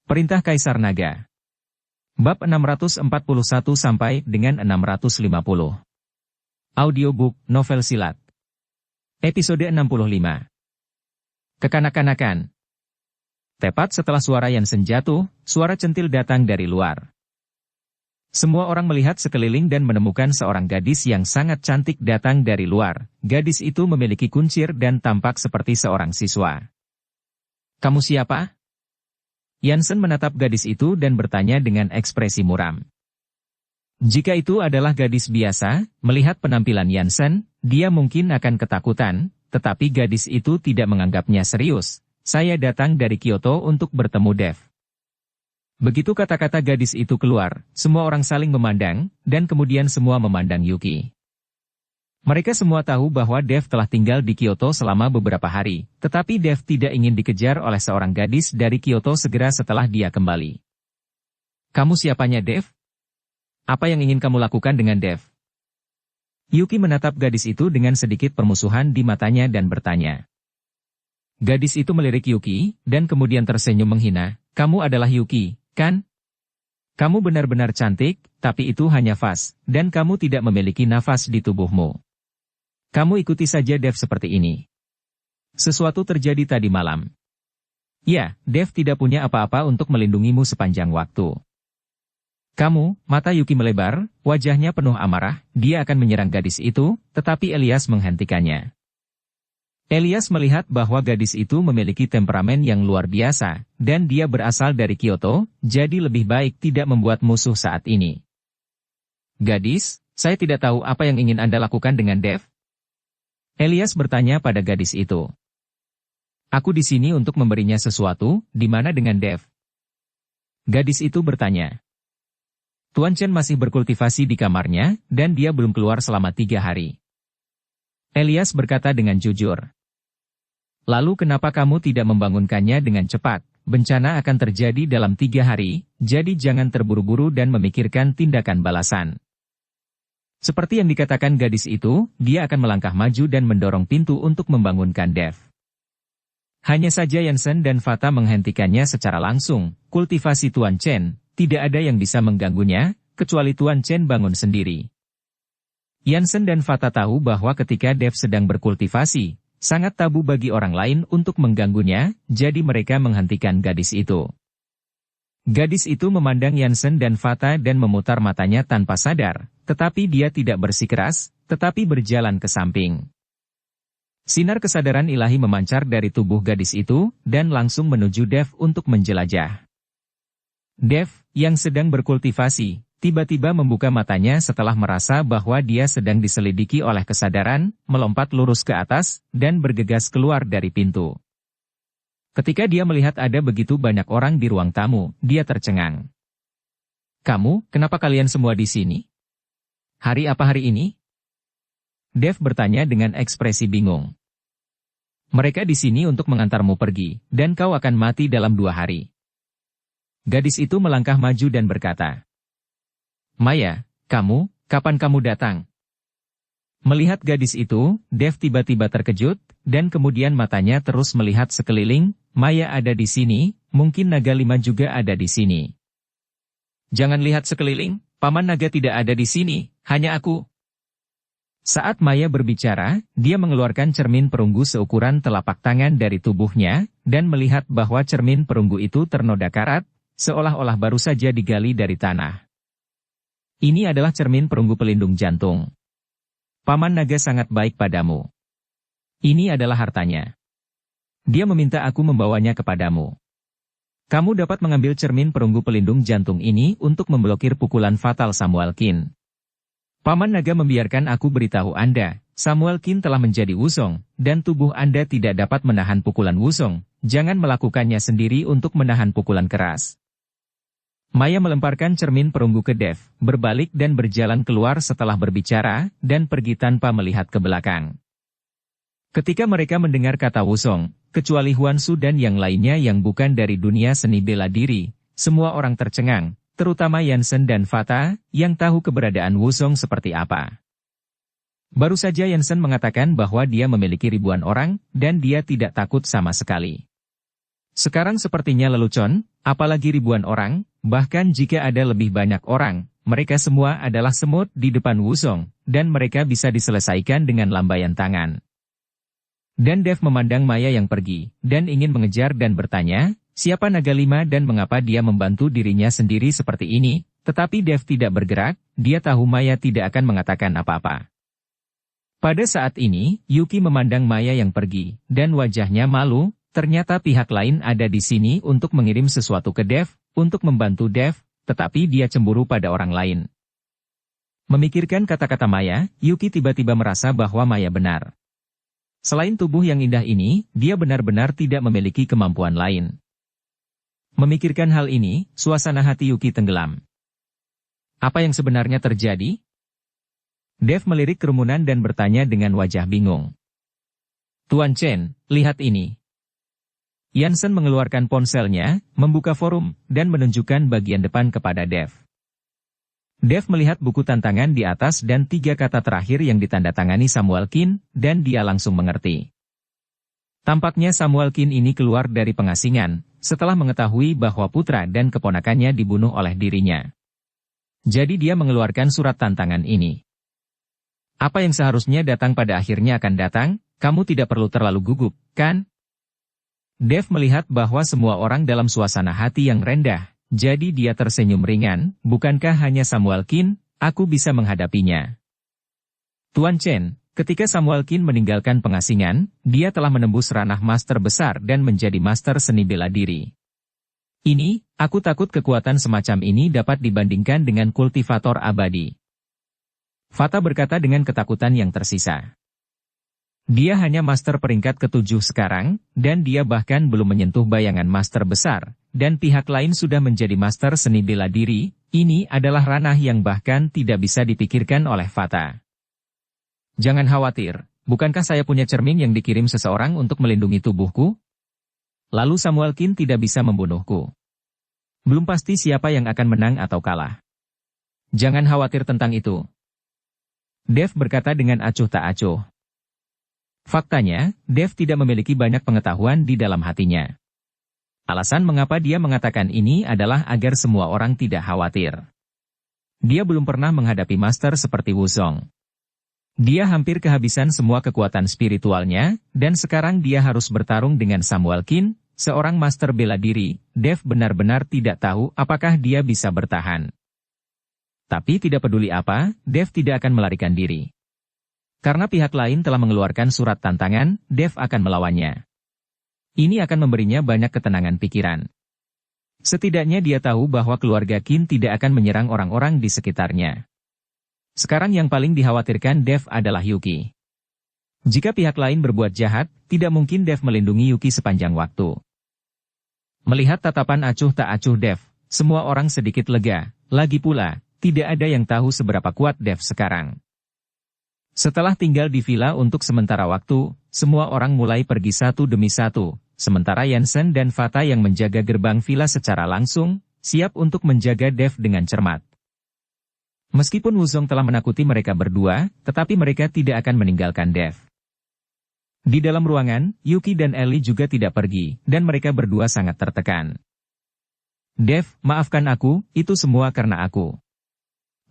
Perintah Kaisar Naga. Bab 641 sampai dengan 650. Audiobook Novel Silat. Episode 65. Kekanak-kanakan. Tepat setelah suara Yansen jatuh, suara centil datang dari luar. Semua orang melihat sekeliling dan menemukan seorang gadis yang sangat cantik datang dari luar. Gadis itu memiliki kuncir dan tampak seperti seorang siswa. "Kamu siapa?" Yansen menatap gadis itu dan bertanya dengan ekspresi muram. Jika itu adalah gadis biasa, melihat penampilan Yansen, dia mungkin akan ketakutan, tetapi gadis itu tidak menganggapnya serius. "Saya datang dari Kyoto untuk bertemu Dev." Begitu kata-kata gadis itu keluar, semua orang saling memandang, dan kemudian semua memandang Yuki. Mereka semua tahu bahwa Dev telah tinggal di Kyoto selama beberapa hari, tetapi Dev tidak ingin dikejar oleh seorang gadis dari Kyoto segera setelah dia kembali. "Kamu siapanya, Dev? Apa yang ingin kamu lakukan dengan Dev?" Yuki menatap gadis itu dengan sedikit permusuhan di matanya dan bertanya. Gadis itu melirik Yuki, dan kemudian tersenyum menghina. "Kamu adalah Yuki, kan? Kamu benar-benar cantik, tapi itu hanya vas, dan kamu tidak memiliki nafas di tubuhmu. Kamu ikuti saja Dev seperti ini." Sesuatu terjadi tadi malam. Ya, Dev tidak punya apa-apa untuk melindungimu sepanjang waktu. Kamu, mata Yuki melebar, wajahnya penuh amarah, dia akan menyerang gadis itu, tetapi Elias menghentikannya. Elias melihat bahwa gadis itu memiliki temperamen yang luar biasa, dan dia berasal dari Kyoto, jadi lebih baik tidak membuat musuh saat ini. "Gadis, saya tidak tahu apa yang ingin Anda lakukan dengan Dev?" Elias bertanya pada gadis itu. "Aku di sini untuk memberinya sesuatu, di mana dengan Dev?" Gadis itu bertanya. Tuan Chen masih berkultivasi di kamarnya, dan dia belum keluar selama 3 hari. Elias berkata dengan jujur. "Lalu kenapa kamu tidak membangunkannya dengan cepat? Bencana akan terjadi dalam 3 hari, jadi jangan terburu-buru dan memikirkan tindakan balasan." Seperti yang dikatakan gadis itu, dia akan melangkah maju dan mendorong pintu untuk membangunkan Dev. Hanya saja Yansen dan Fata menghentikannya secara langsung. Kultivasi Tuan Chen, tidak ada yang bisa mengganggunya, kecuali Tuan Chen bangun sendiri. Yansen dan Fata tahu bahwa ketika Dev sedang berkultivasi, sangat tabu bagi orang lain untuk mengganggunya, jadi mereka menghentikan gadis itu. Gadis itu memandang Yansen dan Fata dan memutar matanya tanpa sadar, tetapi dia tidak bersikeras, tetapi berjalan ke samping. Sinar kesadaran ilahi memancar dari tubuh gadis itu, dan langsung menuju Dev untuk menjelajah. Dev, yang sedang berkultivasi, tiba-tiba membuka matanya setelah merasa bahwa dia sedang diselidiki oleh kesadaran, melompat lurus ke atas, dan bergegas keluar dari pintu. Ketika dia melihat ada begitu banyak orang di ruang tamu, dia tercengang. "Kamu, kenapa kalian semua di sini? Hari apa hari ini?" Dev bertanya dengan ekspresi bingung. "Mereka di sini untuk mengantarmu pergi, dan kau akan mati dalam 2 hari. Gadis itu melangkah maju dan berkata. "Maya, kamu, kapan kamu datang?" Melihat gadis itu, Dev tiba-tiba terkejut, dan kemudian matanya terus melihat sekeliling. "Maya ada di sini, mungkin Naga 5 juga ada di sini." "Jangan lihat sekeliling, Paman Naga tidak ada di sini, hanya aku." Saat Maya berbicara, dia mengeluarkan cermin perunggu seukuran telapak tangan dari tubuhnya, dan melihat bahwa cermin perunggu itu ternoda karat, seolah-olah baru saja digali dari tanah. "Ini adalah cermin perunggu pelindung jantung. Paman Naga sangat baik padamu. Ini adalah hartanya. Dia meminta aku membawanya kepadamu. Kamu dapat mengambil cermin perunggu pelindung jantung ini untuk memblokir pukulan fatal Samuel Qin. Paman Naga membiarkan aku beritahu Anda, Samuel Qin telah menjadi wusong, dan tubuh Anda tidak dapat menahan pukulan wusong, jangan melakukannya sendiri untuk menahan pukulan keras." Maya melemparkan cermin perunggu ke Dev, berbalik dan berjalan keluar setelah berbicara, dan pergi tanpa melihat ke belakang. Ketika mereka mendengar kata wusong, kecuali Huan Su dan yang lainnya yang bukan dari dunia seni bela diri, semua orang tercengang, terutama Yansen dan Fata, yang tahu keberadaan wusong seperti apa. Baru saja Yansen mengatakan bahwa dia memiliki ribuan orang, dan dia tidak takut sama sekali. Sekarang sepertinya lelucon, Apalagi ribuan orang, bahkan jika ada lebih banyak orang, mereka semua adalah semut di depan Wuzong, dan mereka bisa diselesaikan dengan lambaian tangan. Dan Dev memandang Maya yang pergi, dan ingin mengejar dan bertanya, siapa naga lima dan mengapa dia membantu dirinya sendiri seperti ini, tetapi Dev tidak bergerak, dia tahu Maya tidak akan mengatakan apa-apa. Pada saat ini, Yuki memandang Maya yang pergi, dan wajahnya malu. Ternyata pihak lain ada di sini untuk mengirim sesuatu ke Dev, untuk membantu Dev, tetapi dia cemburu pada orang lain. Memikirkan kata-kata Maya, Yuki tiba-tiba merasa bahwa Maya benar. Selain tubuh yang indah ini, dia benar-benar tidak memiliki kemampuan lain. Memikirkan hal ini, suasana hati Yuki tenggelam. Apa yang sebenarnya terjadi? Dev melirik kerumunan dan bertanya dengan wajah bingung. Tuan Chen, lihat ini. Yansen mengeluarkan ponselnya, membuka forum, dan menunjukkan bagian depan kepada Dev. Dev melihat buku tantangan di atas dan 3 kata terakhir yang ditandatangani Samuel Qin, dan dia langsung mengerti. Tampaknya Samuel Qin ini keluar dari pengasingan, setelah mengetahui bahwa putra dan keponakannya dibunuh oleh dirinya. Jadi dia mengeluarkan surat tantangan ini. Apa yang seharusnya datang pada akhirnya akan datang, kamu tidak perlu terlalu gugup, kan? Dev melihat bahwa semua orang dalam suasana hati yang rendah, jadi dia tersenyum ringan, bukankah hanya Samuel Qin, aku bisa menghadapinya. Tuan Chen, ketika Samuel Qin meninggalkan pengasingan, dia telah menembus ranah master besar dan menjadi master seni bela diri. Ini, aku takut kekuatan semacam ini dapat dibandingkan dengan kultivator abadi. Fata berkata dengan ketakutan yang tersisa. Dia hanya master peringkat ke-7 sekarang, dan dia bahkan belum menyentuh bayangan master besar, dan pihak lain sudah menjadi master seni bela diri. Ini adalah ranah yang bahkan tidak bisa dipikirkan oleh Fata. Jangan khawatir, bukankah saya punya cermin yang dikirim seseorang untuk melindungi tubuhku? Lalu Samuel Qin tidak bisa membunuhku. Belum pasti siapa yang akan menang atau kalah. Jangan khawatir tentang itu. Dev berkata dengan acuh tak acuh. Faktanya, Dev tidak memiliki banyak pengetahuan di dalam hatinya. Alasan mengapa dia mengatakan ini adalah agar semua orang tidak khawatir. Dia belum pernah menghadapi master seperti Wuzong. Dia hampir kehabisan semua kekuatan spiritualnya, dan sekarang dia harus bertarung dengan Samuel Qin, seorang master bela diri. Dev benar-benar tidak tahu apakah dia bisa bertahan. Tapi tidak peduli apa, Dev tidak akan melarikan diri. Karena pihak lain telah mengeluarkan surat tantangan, Dev akan melawannya. Ini akan memberinya banyak ketenangan pikiran. Setidaknya dia tahu bahwa keluarga Qin tidak akan menyerang orang-orang di sekitarnya. Sekarang yang paling dikhawatirkan Dev adalah Yuki. Jika pihak lain berbuat jahat, tidak mungkin Dev melindungi Yuki sepanjang waktu. Melihat tatapan acuh tak acuh Dev, semua orang sedikit lega. Lagi pula, tidak ada yang tahu seberapa kuat Dev sekarang. Setelah tinggal di villa untuk sementara waktu, semua orang mulai pergi satu demi satu, sementara Yansen dan Fata yang menjaga gerbang villa secara langsung, siap untuk menjaga Dev dengan cermat. Meskipun Wuzong telah menakuti mereka berdua, tetapi mereka tidak akan meninggalkan Dev. Di dalam ruangan, Yuki dan Ellie juga tidak pergi, dan mereka berdua sangat tertekan. Dev, maafkan aku, itu semua karena aku.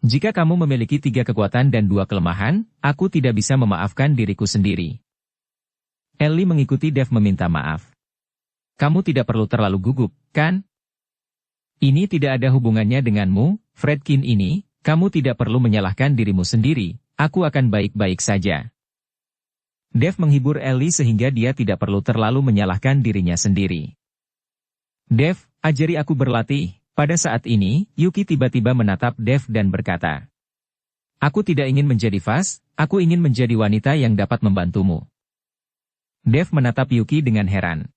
Jika kamu memiliki 3 kekuatan dan 2 kelemahan, aku tidak bisa memaafkan diriku sendiri. Ellie mengikuti Dev meminta maaf. Kamu tidak perlu terlalu gugup, kan? Ini tidak ada hubungannya denganmu, Fredkin ini, kamu tidak perlu menyalahkan dirimu sendiri, aku akan baik-baik saja. Dev menghibur Ellie sehingga dia tidak perlu terlalu menyalahkan dirinya sendiri. Dev, ajari aku berlatih. Pada saat ini, Yuki tiba-tiba menatap Dev dan berkata, aku tidak ingin menjadi Fas, aku ingin menjadi wanita yang dapat membantumu. Dev menatap Yuki dengan heran.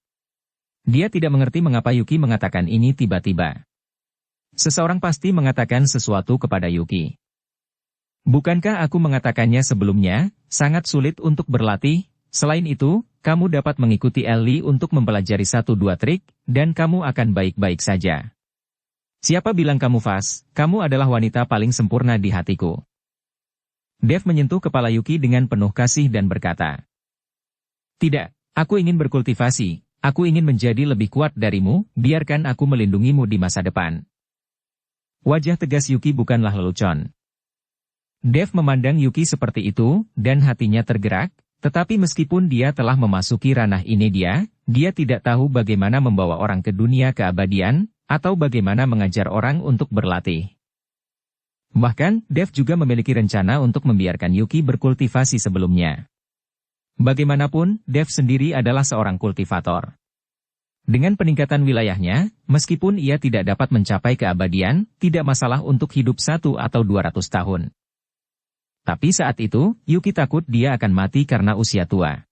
Dia tidak mengerti mengapa Yuki mengatakan ini tiba-tiba. Seseorang pasti mengatakan sesuatu kepada Yuki. Bukankah aku mengatakannya sebelumnya, sangat sulit untuk berlatih, selain itu, kamu dapat mengikuti Ellie untuk mempelajari 1-2 trik, dan kamu akan baik-baik saja. Siapa bilang kamu Fas, kamu adalah wanita paling sempurna di hatiku. Dev menyentuh kepala Yuki dengan penuh kasih dan berkata, tidak, aku ingin berkultivasi, Aku ingin menjadi lebih kuat darimu, biarkan aku melindungimu di masa depan. Wajah tegas Yuki bukanlah lelucon. Dev memandang Yuki seperti itu, dan hatinya tergerak, tetapi meskipun dia telah memasuki ranah ini dia tidak tahu bagaimana membawa orang ke dunia keabadian, atau bagaimana mengajar orang untuk berlatih. Bahkan, Dev juga memiliki rencana untuk membiarkan Yuki berkultivasi sebelumnya. Bagaimanapun, Dev sendiri adalah seorang kultivator. Dengan peningkatan wilayahnya, meskipun ia tidak dapat mencapai keabadian, tidak masalah untuk hidup 1 atau 200 tahun. Tapi saat itu, Yuki takut dia akan mati karena usia tua.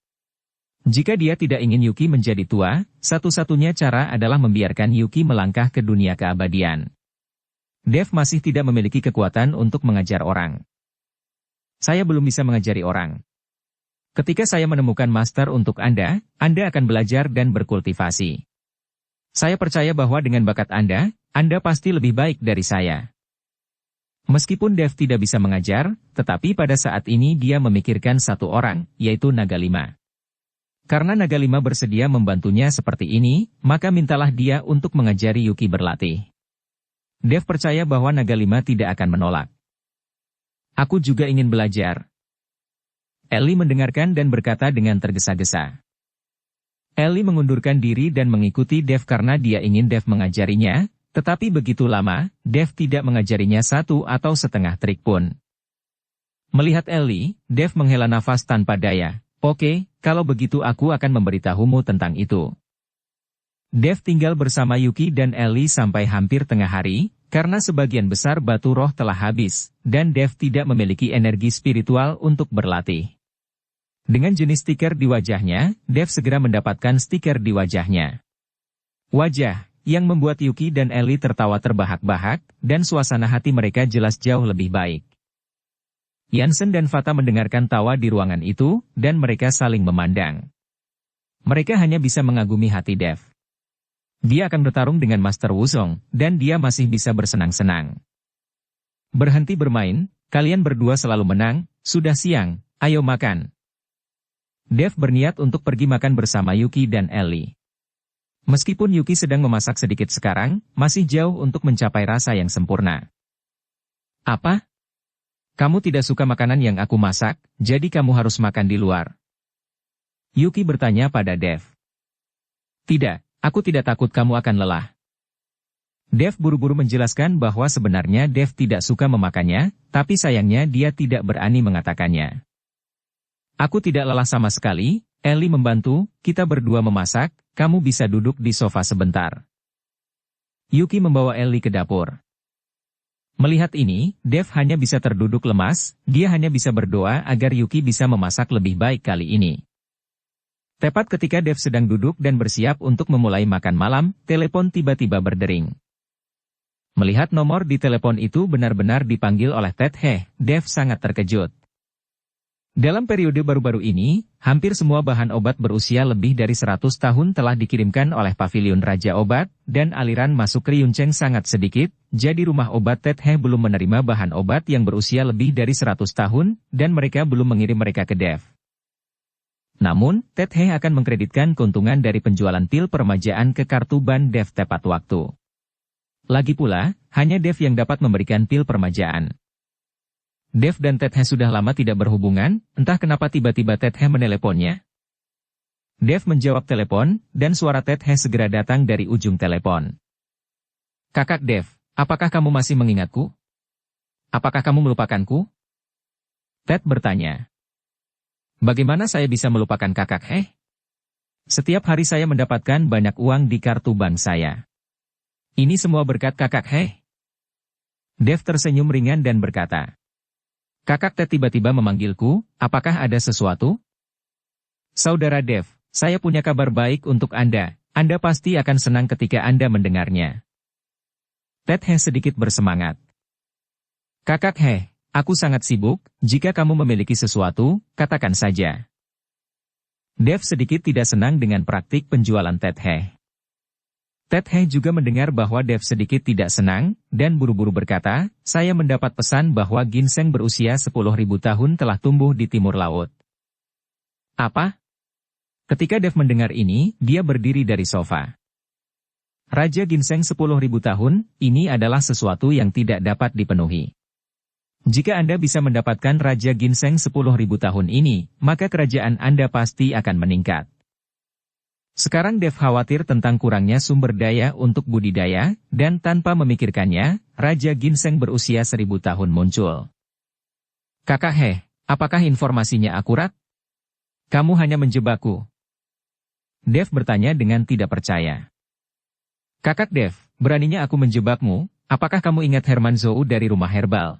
Jika dia tidak ingin Yuki menjadi tua, satu-satunya cara adalah membiarkan Yuki melangkah ke dunia keabadian. Dev masih tidak memiliki kekuatan untuk mengajar orang. Saya belum bisa mengajari orang. Ketika saya menemukan master untuk Anda akan belajar dan berkultivasi. Saya percaya bahwa dengan bakat Anda pasti lebih baik dari saya. Meskipun Dev tidak bisa mengajar, tetapi pada saat ini dia memikirkan satu orang, yaitu Naga Lima. Karena Naga Lima bersedia membantunya seperti ini, maka mintalah dia untuk mengajari Yuki berlatih. Dev percaya bahwa Naga Lima tidak akan menolak. Aku juga ingin belajar. Ellie mendengarkan dan berkata dengan tergesa-gesa. Ellie mengundurkan diri dan mengikuti Dev karena dia ingin Dev mengajarinya, tetapi begitu lama, Dev tidak mengajarinya 1 atau setengah trik pun. Melihat Ellie, Dev menghela nafas tanpa daya. Oke, kalau begitu aku akan memberitahumu tentang itu. Dev tinggal bersama Yuki dan Ellie sampai hampir tengah hari, karena sebagian besar batu roh telah habis, dan Dev tidak memiliki energi spiritual untuk berlatih. Dengan jenis stiker di wajahnya, Dev segera mendapatkan stiker di wajahnya. Wajah yang membuat Yuki dan Ellie tertawa terbahak-bahak, dan suasana hati mereka jelas jauh lebih baik. Yansen dan Fata mendengarkan tawa di ruangan itu, dan mereka saling memandang. Mereka hanya bisa mengagumi hati Dev. Dia akan bertarung dengan Master Wuzong, dan dia masih bisa bersenang-senang. Berhenti bermain, kalian berdua selalu menang, sudah siang, ayo makan. Dev berniat untuk pergi makan bersama Yuki dan Ellie. Meskipun Yuki sedang memasak sedikit sekarang, masih jauh untuk mencapai rasa yang sempurna. Apa? Kamu tidak suka makanan yang aku masak, jadi kamu harus makan di luar. Yuki bertanya pada Dev. Tidak, aku tidak takut kamu akan lelah. Dev buru-buru menjelaskan bahwa sebenarnya Dev tidak suka memakannya, tapi sayangnya dia tidak berani mengatakannya. Aku tidak lelah sama sekali, Ellie membantu, kita berdua memasak, kamu bisa duduk di sofa sebentar. Yuki membawa Ellie ke dapur. Melihat ini, Dev hanya bisa terduduk lemas, dia hanya bisa berdoa agar Yuki bisa memasak lebih baik kali ini. Tepat ketika Dev sedang duduk dan bersiap untuk memulai makan malam, telepon tiba-tiba berdering. Melihat nomor di telepon itu benar-benar dipanggil oleh Ted He, Dev sangat terkejut. Dalam periode baru-baru ini, hampir semua bahan obat berusia lebih dari 100 tahun telah dikirimkan oleh Pavilion Raja Obat, dan aliran masuk ke Ryuncheng sangat sedikit, jadi rumah obat Ted He belum menerima bahan obat yang berusia lebih dari 100 tahun, dan mereka belum mengirim mereka ke Dev. Namun, Ted He akan mengkreditkan keuntungan dari penjualan pil permajaan ke kartu ban Dev tepat waktu. Lagi pula, hanya Dev yang dapat memberikan pil permajaan. Dev dan Ted He sudah lama tidak berhubungan, entah kenapa tiba-tiba Ted He meneleponnya. Dev menjawab telepon, dan suara Ted He segera datang dari ujung telepon. Kakak Dev, apakah kamu masih mengingatku? Apakah kamu melupakanku? Ted bertanya. Bagaimana saya bisa melupakan kakak He? Setiap hari saya mendapatkan banyak uang di kartu bank saya. Ini semua berkat kakak He. Dev tersenyum ringan dan berkata. Kakak Ted tiba-tiba memanggilku, apakah ada sesuatu? Saudara Dev, saya punya kabar baik untuk Anda pasti akan senang ketika Anda mendengarnya. Ted He sedikit bersemangat. Kakak He, aku sangat sibuk, jika kamu memiliki sesuatu, katakan saja. Dev sedikit tidak senang dengan praktik penjualan Ted He. Ted He juga mendengar bahwa Dev sedikit tidak senang, dan buru-buru berkata, saya mendapat pesan bahwa ginseng berusia 10.000 tahun telah tumbuh di timur laut. Apa? Ketika Dev mendengar ini, dia berdiri dari sofa. Raja Ginseng 10.000 tahun, ini adalah sesuatu yang tidak dapat dipenuhi. Jika Anda bisa mendapatkan Raja Ginseng 10.000 tahun ini, maka kerajaan Anda pasti akan meningkat. Sekarang Dev khawatir tentang kurangnya sumber daya untuk budidaya, dan tanpa memikirkannya, Raja Ginseng berusia 1000 tahun muncul. Kakak He, apakah informasinya akurat? Kamu hanya menjebakku. Dev bertanya dengan tidak percaya. Kakak Dev, beraninya aku menjebakmu, apakah kamu ingat Herman Zhou dari rumah herbal?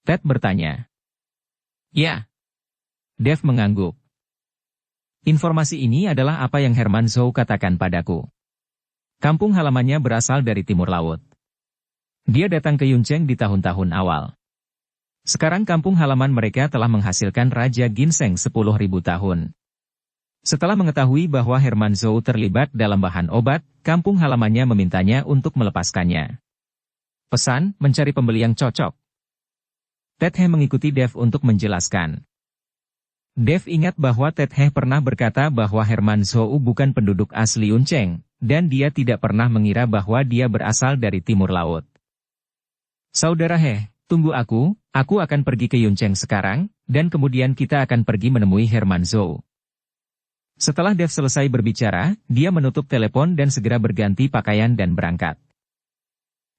Ted bertanya. Ya. Dev mengangguk. Informasi ini adalah apa yang Herman Zhou katakan padaku. Kampung halamannya berasal dari timur laut. Dia datang ke Yuncheng di tahun-tahun awal. Sekarang kampung halaman mereka telah menghasilkan Raja Ginseng 10.000 tahun. Setelah mengetahui bahwa Herman Zhou terlibat dalam bahan obat, kampung halamannya memintanya untuk melepaskannya. Pesan, mencari pembeli yang cocok. Ted He mengikuti Dev untuk menjelaskan. Dev ingat bahwa Ted He pernah berkata bahwa Herman Zhou bukan penduduk asli Yuncheng, dan dia tidak pernah mengira bahwa dia berasal dari timur laut. Saudara He, tunggu aku akan pergi ke Yuncheng sekarang, dan kemudian kita akan pergi menemui Herman Zhou. Setelah Dev selesai berbicara, dia menutup telepon dan segera berganti pakaian dan berangkat.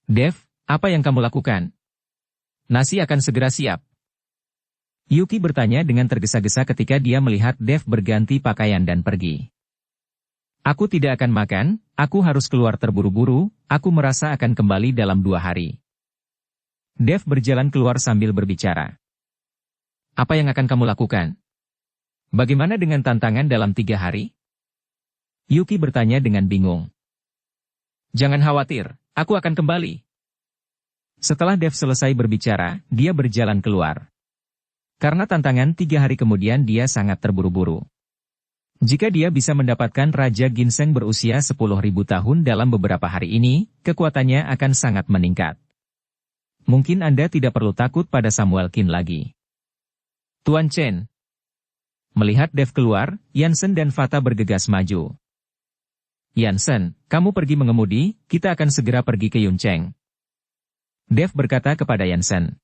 Dev, apa yang kamu lakukan? Nasi akan segera siap. Yuki bertanya dengan tergesa-gesa ketika dia melihat Dev berganti pakaian dan pergi. Aku tidak akan makan, aku harus keluar terburu-buru, aku merasa akan kembali dalam 2 hari. Dev berjalan keluar sambil berbicara. Apa yang akan kamu lakukan? Bagaimana dengan tantangan dalam 3 hari? Yuki bertanya dengan bingung. Jangan khawatir, aku akan kembali. Setelah Dev selesai berbicara, dia berjalan keluar. Karena tantangan 3 hari kemudian dia sangat terburu-buru. Jika dia bisa mendapatkan Raja Ginseng berusia 10.000 tahun dalam beberapa hari ini, kekuatannya akan sangat meningkat. Mungkin Anda tidak perlu takut pada Samuel Qin lagi. Tuan Chen. Melihat Dev keluar, Yansen dan Fata bergegas maju. Yansen, kamu pergi mengemudi, kita akan segera pergi ke Yuncheng. Dev berkata kepada Yansen.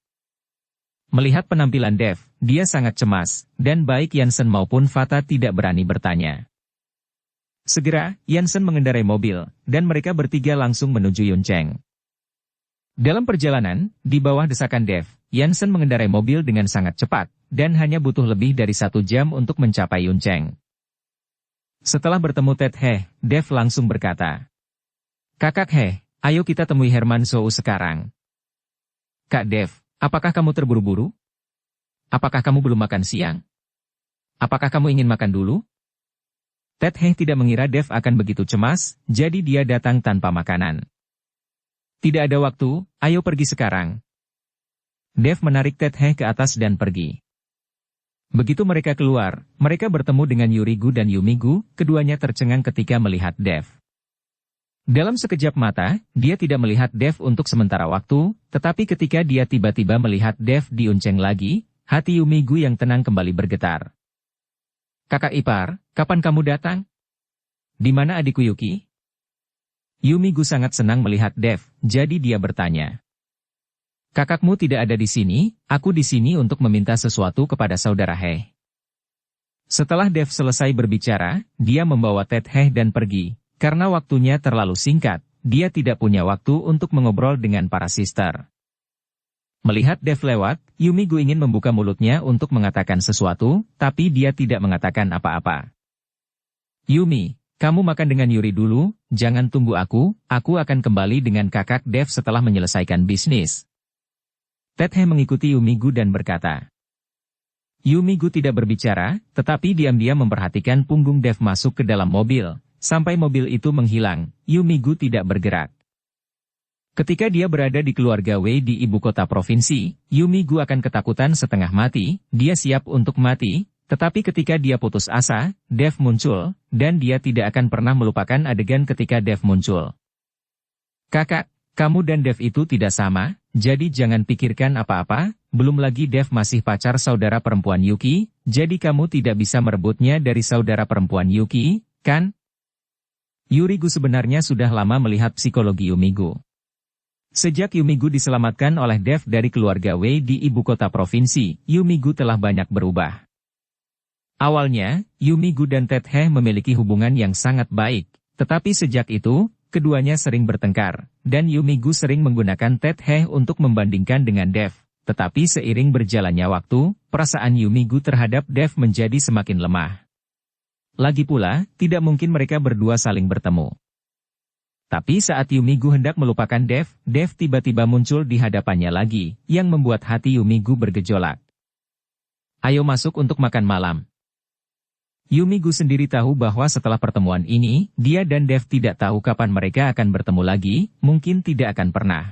Melihat penampilan Dev, dia sangat cemas, dan baik Yansen maupun Fata tidak berani bertanya. Segera, Yansen mengendarai mobil, dan mereka bertiga langsung menuju Yuncheng. Dalam perjalanan, di bawah desakan Dev, Yansen mengendarai mobil dengan sangat cepat, dan hanya butuh lebih dari 1 jam untuk mencapai Yuncheng. Setelah bertemu Ted He, Dev langsung berkata, Kakak He, ayo kita temui Herman Zhou sekarang. Kak Dev, apakah kamu terburu-buru? Apakah kamu belum makan siang? Apakah kamu ingin makan dulu? Ted He tidak mengira Dev akan begitu cemas, jadi dia datang tanpa makanan. Tidak ada waktu, ayo pergi sekarang. Dev menarik Ted He ke atas dan pergi. Begitu mereka keluar, mereka bertemu dengan Yurigu dan Yumigu, keduanya tercengang ketika melihat Dev. Dalam sekejap mata, dia tidak melihat Dev untuk sementara waktu, tetapi ketika dia tiba-tiba melihat Dev di Yuncheng lagi, hati Yumigu yang tenang kembali bergetar. Kakak ipar, kapan kamu datang? Di mana adikku Yuki? Yumigu sangat senang melihat Dev, jadi dia bertanya. Kakakmu tidak ada di sini, aku di sini untuk meminta sesuatu kepada saudara He. Setelah Dev selesai berbicara, dia membawa Ted He dan pergi. Karena waktunya terlalu singkat, dia tidak punya waktu untuk mengobrol dengan para sister. Melihat Dev lewat, Yumigu ingin membuka mulutnya untuk mengatakan sesuatu, tapi dia tidak mengatakan apa-apa. Yumi, kamu makan dengan Yuri dulu, jangan tunggu aku akan kembali dengan kakak Dev setelah menyelesaikan bisnis. Ted He mengikuti Yumigu dan berkata. Yumigu tidak berbicara, tetapi diam-diam memperhatikan punggung Dev masuk ke dalam mobil. Sampai mobil itu menghilang, Yumigu tidak bergerak. Ketika dia berada di keluarga Wei di ibu kota provinsi, Yumigu akan ketakutan setengah mati, dia siap untuk mati, tetapi ketika dia putus asa, Dev muncul, dan dia tidak akan pernah melupakan adegan ketika Dev muncul. Kakak, Kamu dan Dev itu tidak sama, jadi jangan pikirkan apa-apa, belum lagi Dev masih pacar saudara perempuan Yuki, jadi kamu tidak bisa merebutnya dari saudara perempuan Yuki, kan? Yurigu sebenarnya sudah lama melihat psikologi Yumigu. Sejak Yumigu diselamatkan oleh Dev dari keluarga Wei di ibu kota provinsi, Yumigu telah banyak berubah. Awalnya, Yumigu dan Tethe memiliki hubungan yang sangat baik, tetapi sejak itu, keduanya sering bertengkar, dan Yumigu sering menggunakan Tethe untuk membandingkan dengan Dev. Tetapi seiring berjalannya waktu, perasaan Yumigu terhadap Dev menjadi semakin lemah. Lagi pula, tidak mungkin mereka berdua saling bertemu. Tapi saat Yumigu hendak melupakan Dev, Dev tiba-tiba muncul di hadapannya lagi, yang membuat hati Yumigu bergejolak. Ayo masuk untuk makan malam. Yumigu sendiri tahu bahwa setelah pertemuan ini, dia dan Dev tidak tahu kapan mereka akan bertemu lagi, mungkin tidak akan pernah.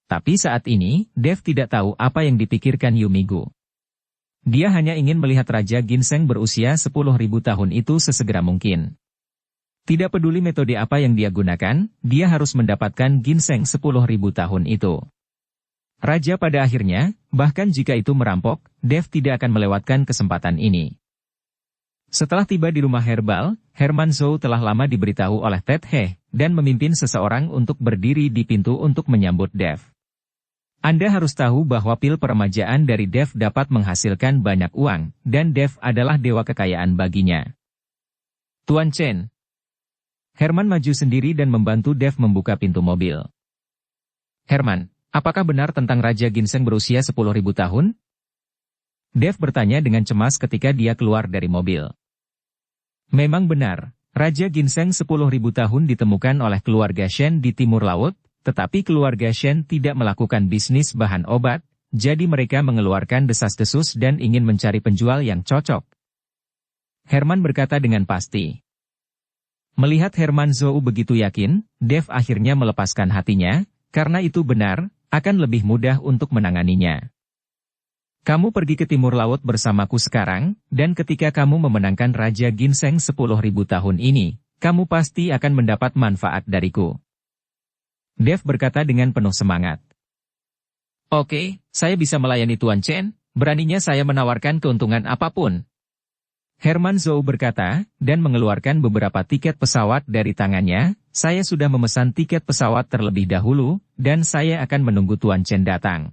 Tapi saat ini, Dev tidak tahu apa yang dipikirkan Yumigu. Dia hanya ingin melihat Raja Ginseng berusia 10.000 tahun itu sesegera mungkin. Tidak peduli metode apa yang dia gunakan, dia harus mendapatkan Ginseng 10.000 tahun itu. Raja pada akhirnya, bahkan jika itu merampok, Dev tidak akan melewatkan kesempatan ini. Setelah tiba di rumah herbal, Herman Zhou telah lama diberitahu oleh Tethe, dan memimpin seseorang untuk berdiri di pintu untuk menyambut Dev. Anda harus tahu bahwa pil peremajaan dari Dev dapat menghasilkan banyak uang, dan Dev adalah dewa kekayaan baginya. Tuan Chen. Herman maju sendiri dan membantu Dev membuka pintu mobil. Herman, apakah benar tentang Raja Ginseng berusia 10.000 tahun? Dev bertanya dengan cemas ketika dia keluar dari mobil. Memang benar, Raja Ginseng 10.000 tahun ditemukan oleh keluarga Shen di timur laut, tetapi keluarga Shen tidak melakukan bisnis bahan obat, jadi mereka mengeluarkan desas-desus dan ingin mencari penjual yang cocok. Herman berkata dengan pasti. Melihat Herman Zhou begitu yakin, Dev akhirnya melepaskan hatinya, karena itu benar, akan lebih mudah untuk menanganinya. Kamu pergi ke timur laut bersamaku sekarang, dan ketika kamu memenangkan Raja Ginseng 10.000 tahun ini, kamu pasti akan mendapat manfaat dariku. Dev berkata dengan penuh semangat. Oke, saya bisa melayani Tuan Chen, beraninya saya menawarkan keuntungan apapun. Herman Zhou berkata, dan mengeluarkan beberapa tiket pesawat dari tangannya, saya sudah memesan tiket pesawat terlebih dahulu, dan saya akan menunggu Tuan Chen datang.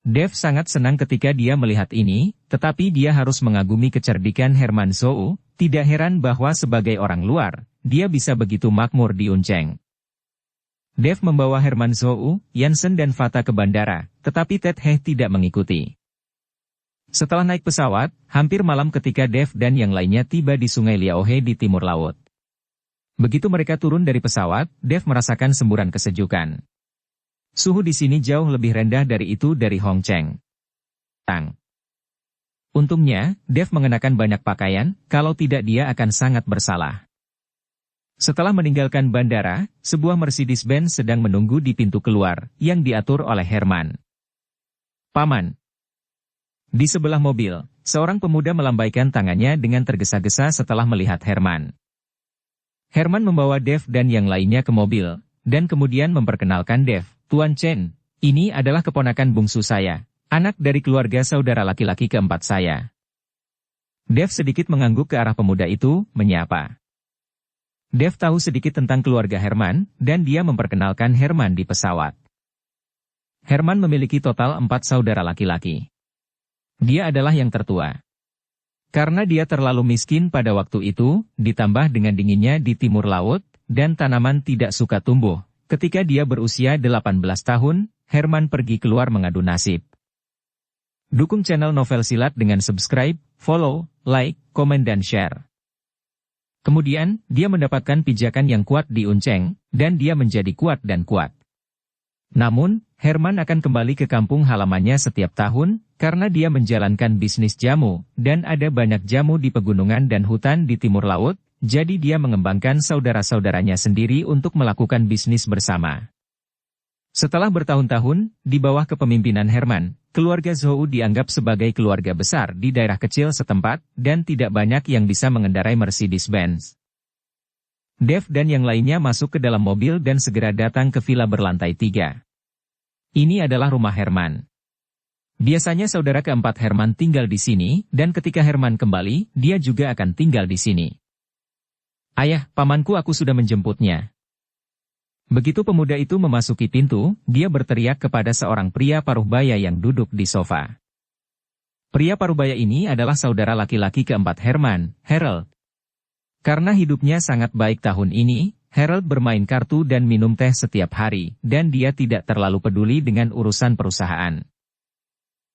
Dev sangat senang ketika dia melihat ini, tetapi dia harus mengagumi kecerdikan Herman Zhou, tidak heran bahwa sebagai orang luar, dia bisa begitu makmur di Unceng. Dev membawa Herman Zhou, Yansen dan Fata ke bandara, tetapi Tethe tidak mengikuti. Setelah naik pesawat, hampir malam ketika Dev dan yang lainnya tiba di Sungai Liaohe di timur laut. Begitu mereka turun dari pesawat, Dev merasakan semburan kesejukan. Suhu di sini jauh lebih rendah dari itu dari Hongcheng. Untungnya, Dev mengenakan banyak pakaian, kalau tidak dia akan sangat bersalah. Setelah meninggalkan bandara, sebuah Mercedes-Benz sedang menunggu di pintu keluar, yang diatur oleh Herman. Paman. Di sebelah mobil, seorang pemuda melambaikan tangannya dengan tergesa-gesa setelah melihat Herman. Herman membawa Dev dan yang lainnya ke mobil, dan kemudian memperkenalkan Dev. Tuan Chen, ini adalah keponakan bungsu saya, anak dari keluarga saudara laki-laki keempat saya. Dev sedikit mengangguk ke arah pemuda itu, menyapa. Dev tahu sedikit tentang keluarga Herman, dan dia memperkenalkan Herman di pesawat. Herman memiliki total 4 saudara laki-laki. Dia adalah yang tertua. Karena dia terlalu miskin pada waktu itu, ditambah dengan dinginnya di timur laut, dan tanaman tidak suka tumbuh. Ketika dia berusia 18 tahun, Herman pergi keluar mengadu nasib. Dukung channel Novel Silat dengan subscribe, follow, like, komen dan share. Kemudian, dia mendapatkan pijakan yang kuat di Unceng, dan dia menjadi kuat dan kuat. Namun, Herman akan kembali ke kampung halamannya setiap tahun, karena dia menjalankan bisnis jamu, dan ada banyak jamu di pegunungan dan hutan di timur laut, jadi dia mengembangkan saudara-saudaranya sendiri untuk melakukan bisnis bersama. Setelah bertahun-tahun, di bawah kepemimpinan Herman, keluarga Zhou dianggap sebagai keluarga besar di daerah kecil setempat, dan tidak banyak yang bisa mengendarai Mercedes-Benz. Dev dan yang lainnya masuk ke dalam mobil dan segera datang ke villa berlantai 3. Ini adalah rumah Herman. Biasanya saudara keempat Herman tinggal di sini, dan ketika Herman kembali, dia juga akan tinggal di sini. Ayah, pamanku, aku sudah menjemputnya. Begitu pemuda itu memasuki pintu, dia berteriak kepada seorang pria paruhbaya yang duduk di sofa. Pria paruhbaya ini adalah saudara laki-laki keempat Herman, Harold. Karena hidupnya sangat baik tahun ini, Harold bermain kartu dan minum teh setiap hari, dan dia tidak terlalu peduli dengan urusan perusahaan.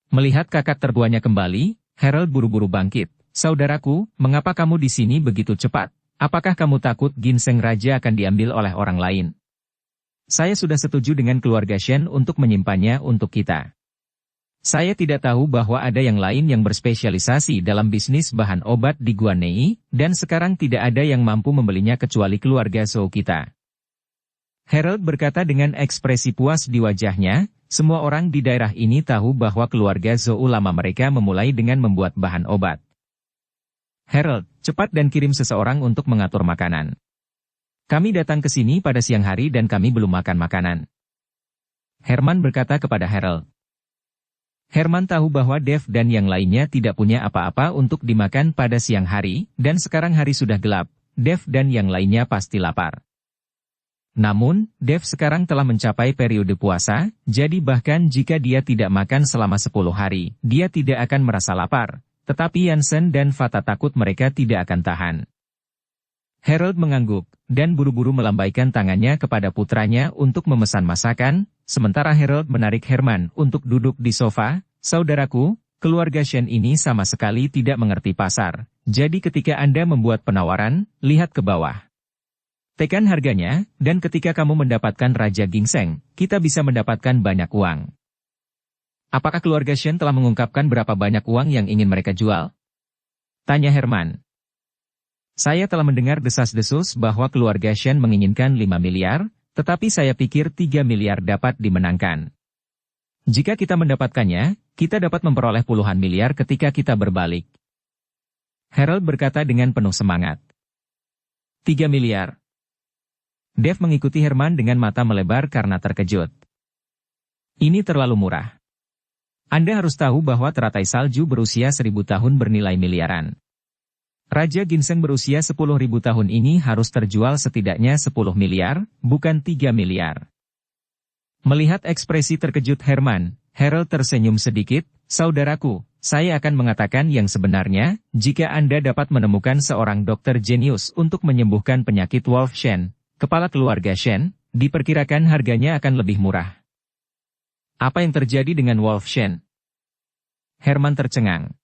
Melihat kakak tertuanya kembali, Harold buru-buru bangkit. Saudaraku, mengapa kamu di sini begitu cepat? Apakah kamu takut ginseng raja akan diambil oleh orang lain? Saya sudah setuju dengan keluarga Shen untuk menyimpannya untuk kita. Saya tidak tahu bahwa ada yang lain yang berspesialisasi dalam bisnis bahan obat di Guanei, dan sekarang tidak ada yang mampu membelinya kecuali keluarga Zhou kita. Harold berkata dengan ekspresi puas di wajahnya, semua orang di daerah ini tahu bahwa keluarga Zhou lama mereka memulai dengan membuat bahan obat. Harold, cepat dan kirim seseorang untuk mengatur makanan. Kami datang ke sini pada siang hari dan kami belum makan makanan. Herman berkata kepada Harold. Herman tahu bahwa Dev dan yang lainnya tidak punya apa-apa untuk dimakan pada siang hari, dan sekarang hari sudah gelap, Dev dan yang lainnya pasti lapar. Namun, Dev sekarang telah mencapai periode puasa, jadi bahkan jika dia tidak makan selama 10 hari, dia tidak akan merasa lapar, tetapi Yansen dan Fata takut mereka tidak akan tahan. Harold mengangguk, dan buru-buru melambaikan tangannya kepada putranya untuk memesan masakan, sementara Harold menarik Herman untuk duduk di sofa. Saudaraku, keluarga Shen ini sama sekali tidak mengerti pasar, jadi ketika Anda membuat penawaran, lihat ke bawah. Tekan harganya, dan ketika kamu mendapatkan Raja Ginseng, kita bisa mendapatkan banyak uang. Apakah keluarga Shen telah mengungkapkan berapa banyak uang yang ingin mereka jual? Tanya Herman. Saya telah mendengar desas-desus bahwa keluarga Shen menginginkan 5 miliar, tetapi saya pikir 3 miliar dapat dimenangkan. Jika kita mendapatkannya, kita dapat memperoleh puluhan miliar ketika kita berbalik. Harold berkata dengan penuh semangat. 3 miliar. Dev mengikuti Herman dengan mata melebar karena terkejut. Ini terlalu murah. Anda harus tahu bahwa teratai salju berusia 1000 tahun bernilai miliaran. Raja Ginseng berusia 10.000 tahun ini harus terjual setidaknya 10 miliar, bukan 3 miliar. Melihat ekspresi terkejut Herman, Harold tersenyum sedikit. Saudaraku, saya akan mengatakan yang sebenarnya, jika Anda dapat menemukan seorang dokter jenius untuk menyembuhkan penyakit Wolf Shen, kepala keluarga Shen, diperkirakan harganya akan lebih murah. Apa yang terjadi dengan Wolf Shen? Herman tercengang.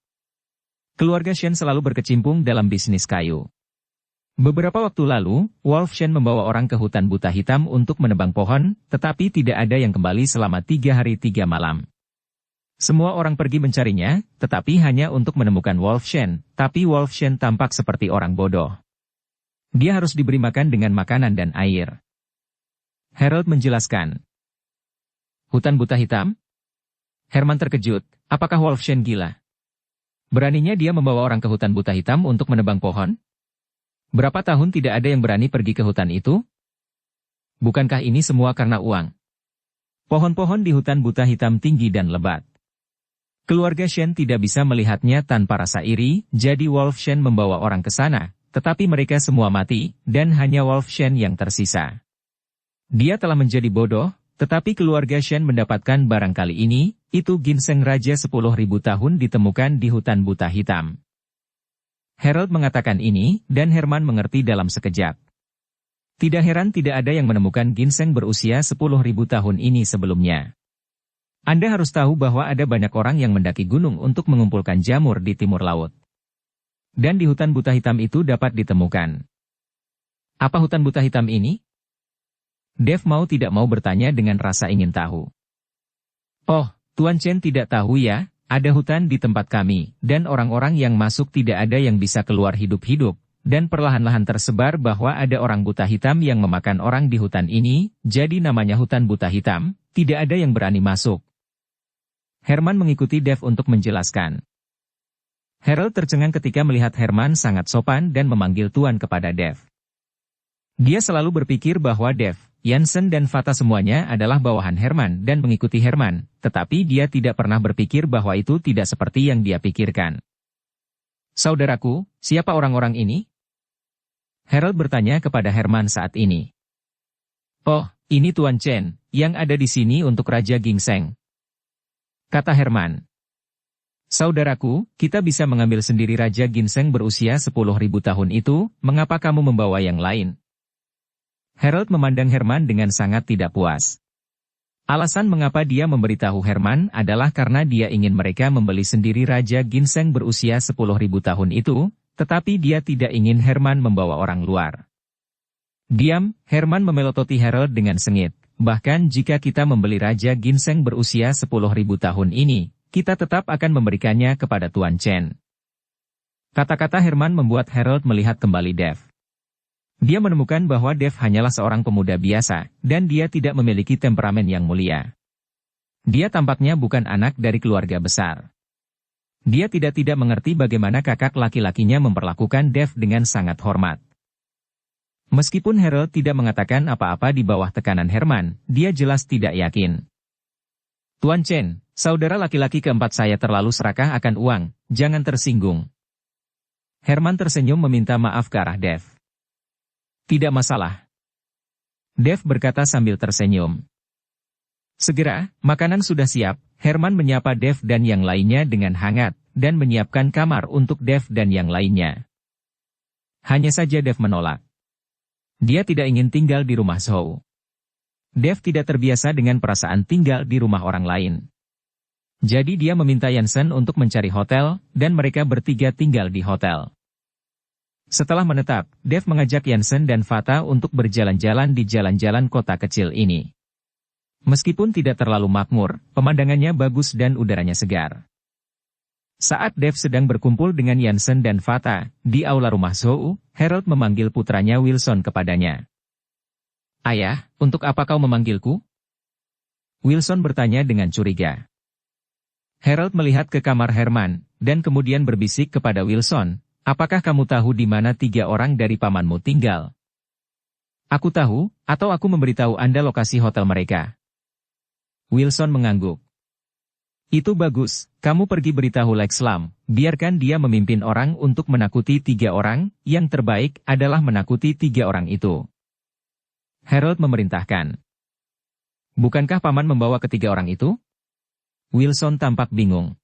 Keluarga Shen selalu berkecimpung dalam bisnis kayu. Beberapa waktu lalu, Wolf Shen membawa orang ke hutan buta hitam untuk menebang pohon, tetapi tidak ada yang kembali selama 3 hari 3 malam. Semua orang pergi mencarinya, tetapi hanya untuk menemukan Wolf Shen, tapi Wolf Shen tampak seperti orang bodoh. Dia harus diberi makan dengan makanan dan air. Harold menjelaskan. Hutan buta hitam? Herman terkejut, apakah Wolf Shen gila? Beraninya dia membawa orang ke hutan buta hitam untuk menebang pohon? Berapa tahun tidak ada yang berani pergi ke hutan itu? Bukankah ini semua karena uang? Pohon-pohon di hutan buta hitam tinggi dan lebat. Keluarga Shen tidak bisa melihatnya tanpa rasa iri, jadi Wolf Shen membawa orang ke sana, tetapi mereka semua mati, dan hanya Wolf Shen yang tersisa. Dia telah menjadi bodoh, tetapi keluarga Shen mendapatkan barang kali ini, itu ginseng raja 10.000 tahun ditemukan di hutan buta hitam. Harold mengatakan ini, dan Herman mengerti dalam sekejap. Tidak heran tidak ada yang menemukan ginseng berusia 10.000 tahun ini sebelumnya. Anda harus tahu bahwa ada banyak orang yang mendaki gunung untuk mengumpulkan jamur di timur laut. Dan di hutan buta hitam itu dapat ditemukan. Apa hutan buta hitam ini? Dev mau tidak mau bertanya dengan rasa ingin tahu. Oh, Tuan Chen tidak tahu ya, ada hutan di tempat kami, dan orang-orang yang masuk tidak ada yang bisa keluar hidup-hidup, dan perlahan-lahan tersebar bahwa ada orang buta hitam yang memakan orang di hutan ini, jadi namanya hutan buta hitam, tidak ada yang berani masuk. Herman mengikuti Dev untuk menjelaskan. Harold tercengang ketika melihat Herman sangat sopan dan memanggil Tuan kepada Dev. Dia selalu berpikir bahwa Dev, Jansen dan Fata semuanya adalah bawahan Herman dan mengikuti Herman, tetapi dia tidak pernah berpikir bahwa itu tidak seperti yang dia pikirkan. Saudaraku, siapa orang-orang ini? Harold bertanya kepada Herman saat ini. Oh, ini Tuan Chen, yang ada di sini untuk Raja Ginseng, kata Herman. Saudaraku, kita bisa mengambil sendiri Raja Ginseng berusia 10.000 tahun itu, mengapa kamu membawa yang lain? Harold memandang Herman dengan sangat tidak puas. Alasan mengapa dia memberitahu Herman adalah karena dia ingin mereka membeli sendiri Raja Ginseng berusia 10.000 tahun itu, tetapi dia tidak ingin Herman membawa orang luar. Diam, Herman memelototi Harold dengan sengit. Bahkan jika kita membeli Raja Ginseng berusia 10.000 tahun ini, kita tetap akan memberikannya kepada Tuan Chen. Kata-kata Herman membuat Harold melihat kembali Dev. Dia menemukan bahwa Dev hanyalah seorang pemuda biasa, dan dia tidak memiliki temperamen yang mulia. Dia tampaknya bukan anak dari keluarga besar. Dia tidak mengerti bagaimana kakak laki-lakinya memperlakukan Dev dengan sangat hormat. Meskipun Harold tidak mengatakan apa-apa di bawah tekanan Herman, dia jelas tidak yakin. Tuan Chen, saudara laki-laki keempat saya terlalu serakah akan uang, jangan tersinggung. Herman tersenyum meminta maaf ke arah Dev. Tidak masalah. Dev berkata sambil tersenyum. Segera, makanan sudah siap, Herman menyapa Dev dan yang lainnya dengan hangat, dan menyiapkan kamar untuk Dev dan yang lainnya. Hanya saja Dev menolak. Dia tidak ingin tinggal di rumah Zhou. Dev tidak terbiasa dengan perasaan tinggal di rumah orang lain. Jadi dia meminta Jansen untuk mencari hotel, dan mereka bertiga tinggal di hotel. Setelah menetap, Dev mengajak Jansen dan Fata untuk berjalan-jalan di jalan-jalan kota kecil ini. Meskipun tidak terlalu makmur, pemandangannya bagus dan udaranya segar. Saat Dev sedang berkumpul dengan Jansen dan Fata, di aula rumah Zhou, Harold memanggil putranya Wilson kepadanya. Ayah, untuk apa kau memanggilku? Wilson bertanya dengan curiga. Harold melihat ke kamar Herman, dan kemudian berbisik kepada Wilson, apakah kamu tahu di mana 3 orang dari pamanmu tinggal? Aku tahu, atau aku memberitahu Anda lokasi hotel mereka. Wilson mengangguk. Itu bagus, kamu pergi beritahu Lex Lam, biarkan dia memimpin orang untuk menakuti 3 orang, yang terbaik adalah menakuti 3 orang itu. Harold memerintahkan. Bukankah paman membawa ketiga orang itu? Wilson tampak bingung.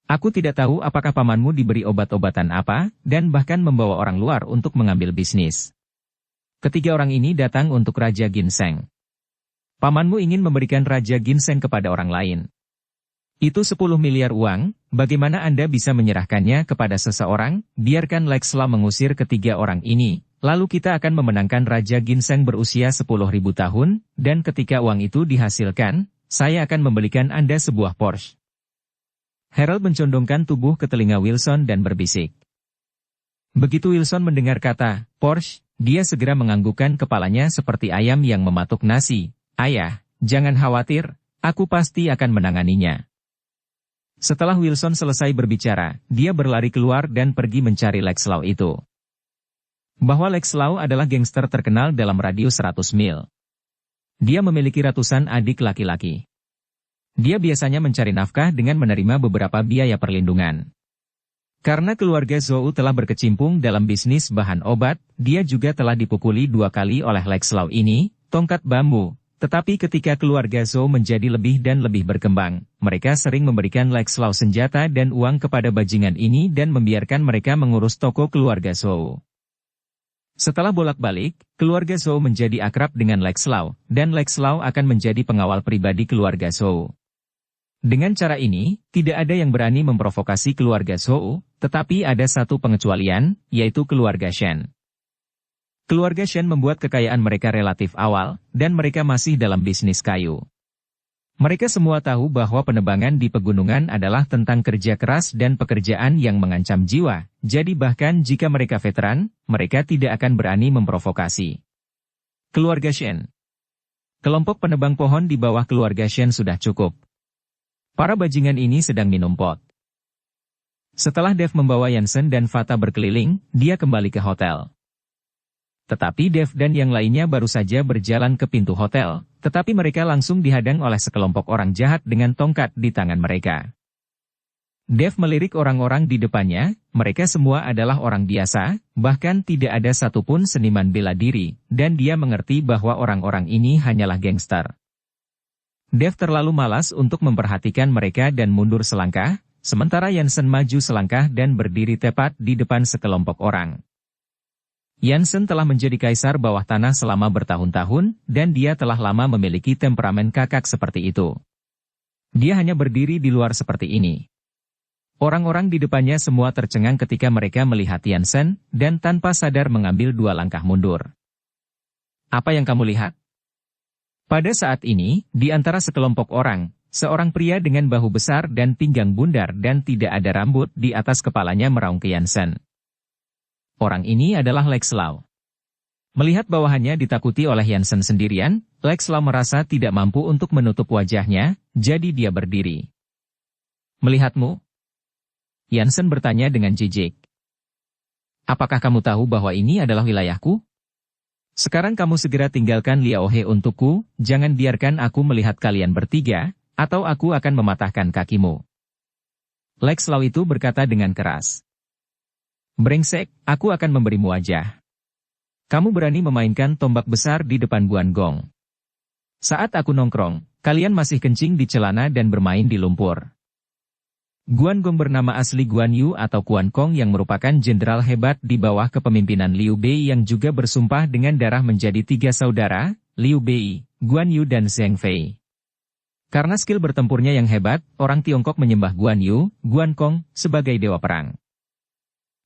Aku tidak tahu apakah pamanmu diberi obat-obatan apa, dan bahkan membawa orang luar untuk mengambil bisnis. Ketiga orang ini datang untuk Raja Ginseng. Pamanmu ingin memberikan Raja Ginseng kepada orang lain. Itu 10 miliar uang, bagaimana Anda bisa menyerahkannya kepada seseorang? Biarkan Lex Lam mengusir ketiga orang ini, lalu kita akan memenangkan Raja Ginseng berusia 10.000 tahun, dan ketika uang itu dihasilkan, saya akan membelikan Anda sebuah Porsche. Harold mencondongkan tubuh ke telinga Wilson dan berbisik. Begitu Wilson mendengar kata Porsche, dia segera menganggukkan kepalanya seperti ayam yang mematuk nasi. Ayah, jangan khawatir, aku pasti akan menanganinya. Setelah Wilson selesai berbicara, dia berlari keluar dan pergi mencari Lex Lau itu. Bahwa Lex Lau adalah gangster terkenal dalam radius 100 mil. Dia memiliki ratusan adik laki-laki. Dia biasanya mencari nafkah dengan menerima beberapa biaya perlindungan. Karena keluarga Zhou telah berkecimpung dalam bisnis bahan obat, dia juga telah dipukuli 2 kali oleh Lex Lau ini, tongkat bambu. Tetapi ketika keluarga Zhou menjadi lebih dan lebih berkembang, mereka sering memberikan Lex Lau senjata dan uang kepada bajingan ini dan membiarkan mereka mengurus toko keluarga Zhou. Setelah bolak-balik, keluarga Zhou menjadi akrab dengan Lex Lau, dan Lex Lau akan menjadi pengawal pribadi keluarga Zhou. Dengan cara ini, tidak ada yang berani memprovokasi keluarga Zhou, tetapi ada satu pengecualian, yaitu keluarga Shen. Keluarga Shen membuat kekayaan mereka relatif awal, dan mereka masih dalam bisnis kayu. Mereka semua tahu bahwa penebangan di pegunungan adalah tentang kerja keras dan pekerjaan yang mengancam jiwa, jadi bahkan jika mereka veteran, mereka tidak akan berani memprovokasi. Keluarga Shen. Kelompok penebang pohon di bawah keluarga Shen sudah cukup. Para bajingan ini sedang minum pot. Setelah Dev membawa Jansen dan Fata berkeliling, dia kembali ke hotel. Tetapi Dev dan yang lainnya baru saja berjalan ke pintu hotel, tetapi mereka langsung dihadang oleh sekelompok orang jahat dengan tongkat di tangan mereka. Dev melirik orang-orang di depannya, mereka semua adalah orang biasa, bahkan tidak ada satupun seniman bela diri, dan dia mengerti bahwa orang-orang ini hanyalah gangster. Dev terlalu malas untuk memperhatikan mereka dan mundur selangkah, sementara Jansen maju selangkah dan berdiri tepat di depan sekelompok orang. Jansen telah menjadi kaisar bawah tanah selama bertahun-tahun, dan dia telah lama memiliki temperamen kakak seperti itu. Dia hanya berdiri di luar seperti ini. Orang-orang di depannya semua tercengang ketika mereka melihat Jansen, dan tanpa sadar mengambil 2 langkah mundur. Apa yang kamu lihat? Pada saat ini, di antara sekelompok orang, seorang pria dengan bahu besar dan pinggang bundar dan tidak ada rambut di atas kepalanya meraung ke Jansen. Orang ini adalah Lexlau. Melihat bawahannya ditakuti oleh Jansen sendirian, Lexlau merasa tidak mampu untuk menutup wajahnya, jadi dia berdiri. Melihatmu? Jansen bertanya dengan jijik. Apakah kamu tahu bahwa ini adalah wilayahku? Sekarang kamu segera tinggalkan Liaohe untukku, jangan biarkan aku melihat kalian bertiga, atau aku akan mematahkan kakimu. Lexlau itu berkata dengan keras. Brengsek, aku akan memberimu wajah. Kamu berani memainkan tombak besar di depan Guan Gong. Saat aku nongkrong, kalian masih kencing di celana dan bermain di lumpur. Guan Gong bernama asli Guan Yu atau Guan Kong yang merupakan jenderal hebat di bawah kepemimpinan Liu Bei yang juga bersumpah dengan darah menjadi 3 saudara, Liu Bei, Guan Yu dan Zheng Fei. Karena skill bertempurnya yang hebat, orang Tiongkok menyembah Guan Yu, Guan Kong, sebagai dewa perang.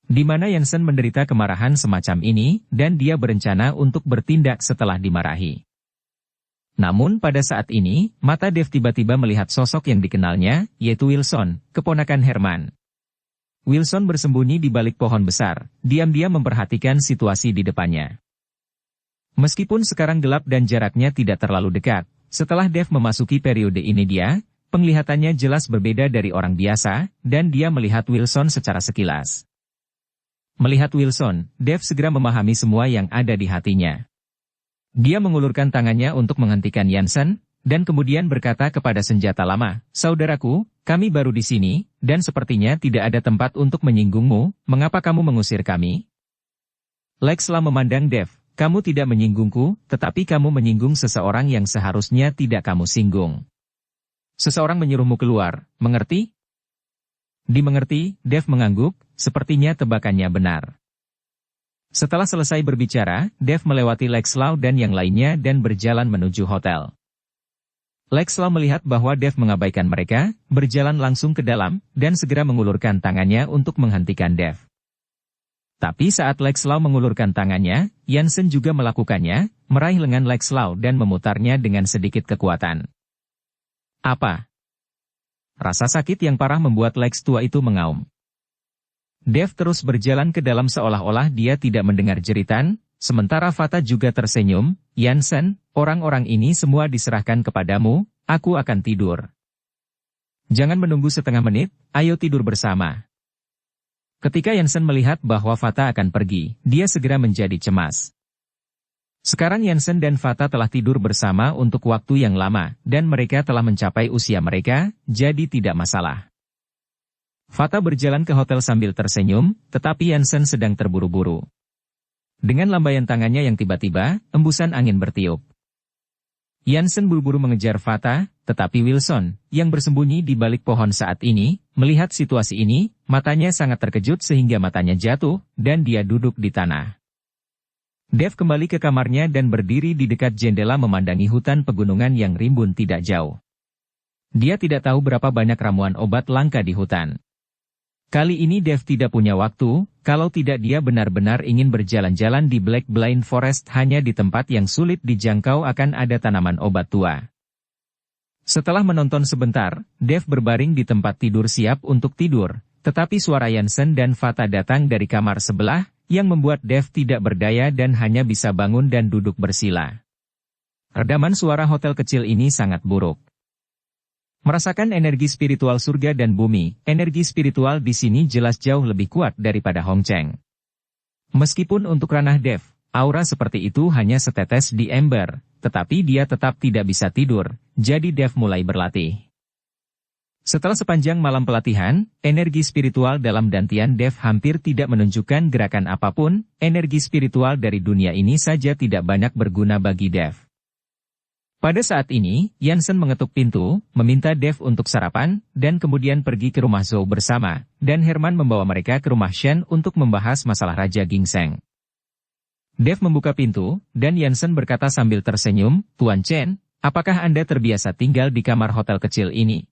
Di mana Jansen menderita kemarahan semacam ini, dan dia berencana untuk bertindak setelah dimarahi. Namun pada saat ini, mata Dev tiba-tiba melihat sosok yang dikenalnya, yaitu Wilson, keponakan Herman. Wilson bersembunyi di balik pohon besar, diam-diam memperhatikan situasi di depannya. Meskipun sekarang gelap dan jaraknya tidak terlalu dekat, setelah Dev memasuki periode ini penglihatannya jelas berbeda dari orang biasa, dan dia melihat Wilson secara sekilas. Melihat Wilson, Dev segera memahami semua yang ada di hatinya. Dia mengulurkan tangannya untuk menghentikan Jansen, dan kemudian berkata kepada senjata lama, saudaraku, kami baru di sini, dan sepertinya tidak ada tempat untuk menyinggungmu, mengapa kamu mengusir kami? Lexlau memandang Dev, kamu tidak menyinggungku, tetapi kamu menyinggung seseorang yang seharusnya tidak kamu singgung. Seseorang menyuruhmu keluar, mengerti? Dimengerti, Dev mengangguk, sepertinya tebakannya benar. Setelah selesai berbicara, Dev melewati Lexlau dan yang lainnya dan berjalan menuju hotel. Lexlau melihat bahwa Dev mengabaikan mereka, berjalan langsung ke dalam, dan segera mengulurkan tangannya untuk menghentikan Dev. Tapi saat Lexlau mengulurkan tangannya, Jansen juga melakukannya, meraih lengan Lexlau dan memutarnya dengan sedikit kekuatan. Apa? Rasa sakit yang parah membuat Lex tua itu mengaum. Dev terus berjalan ke dalam seolah-olah dia tidak mendengar jeritan, sementara Fata juga tersenyum, Jansen, orang-orang ini semua diserahkan kepadamu, aku akan tidur. Jangan menunggu setengah menit, ayo tidur bersama. Ketika Jansen melihat bahwa Fata akan pergi, dia segera menjadi cemas. Sekarang Jansen dan Fata telah tidur bersama untuk waktu yang lama, dan mereka telah mencapai usia mereka, jadi tidak masalah. Fata berjalan ke hotel sambil tersenyum, tetapi Jansen sedang terburu-buru. Dengan lambaian tangannya yang tiba-tiba, embusan angin bertiup. Jansen buru-buru mengejar Fata, tetapi Wilson, yang bersembunyi di balik pohon saat ini, melihat situasi ini, matanya sangat terkejut sehingga matanya jatuh, dan dia duduk di tanah. Dev kembali ke kamarnya dan berdiri di dekat jendela memandangi hutan pegunungan yang rimbun tidak jauh. Dia tidak tahu berapa banyak ramuan obat langka di hutan. Kali ini Dev tidak punya waktu, kalau tidak dia benar-benar ingin berjalan-jalan di Black Blind Forest hanya di tempat yang sulit dijangkau akan ada tanaman obat tua. Setelah menonton sebentar, Dev berbaring di tempat tidur siap untuk tidur, tetapi suara Jansen dan Fata datang dari kamar sebelah, yang membuat Dev tidak berdaya dan hanya bisa bangun dan duduk bersila. Redaman suara hotel kecil ini sangat buruk. Merasakan energi spiritual surga dan bumi, energi spiritual di sini jelas jauh lebih kuat daripada Hong Cheng. Meskipun untuk ranah Dev, aura seperti itu hanya setetes di ember, tetapi dia tetap tidak bisa tidur, jadi Dev mulai berlatih. Setelah sepanjang malam pelatihan, energi spiritual dalam dantian Dev hampir tidak menunjukkan gerakan apapun, energi spiritual dari dunia ini saja tidak banyak berguna bagi Dev. Pada saat ini, Yansen mengetuk pintu, meminta Dev untuk sarapan, dan kemudian pergi ke rumah Zhou bersama, dan Herman membawa mereka ke rumah Shen untuk membahas masalah Raja Ginseng. Dev membuka pintu, dan Yansen berkata sambil tersenyum, "Tuan Chen, apakah Anda terbiasa tinggal di kamar hotel kecil ini?"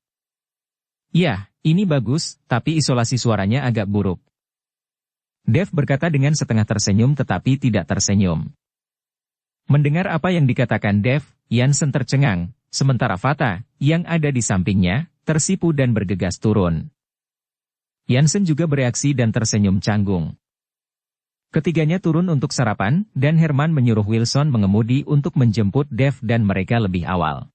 "Ya, ini bagus, tapi isolasi suaranya agak buruk." Dev berkata dengan setengah tersenyum tetapi tidak tersenyum. Mendengar apa yang dikatakan Dev, Yansen tercengang, sementara Fata, yang ada di sampingnya, tersipu dan bergegas turun. Yansen juga bereaksi dan tersenyum canggung. Ketiganya turun untuk sarapan, dan Herman menyuruh Wilson mengemudi untuk menjemput Dev dan mereka lebih awal.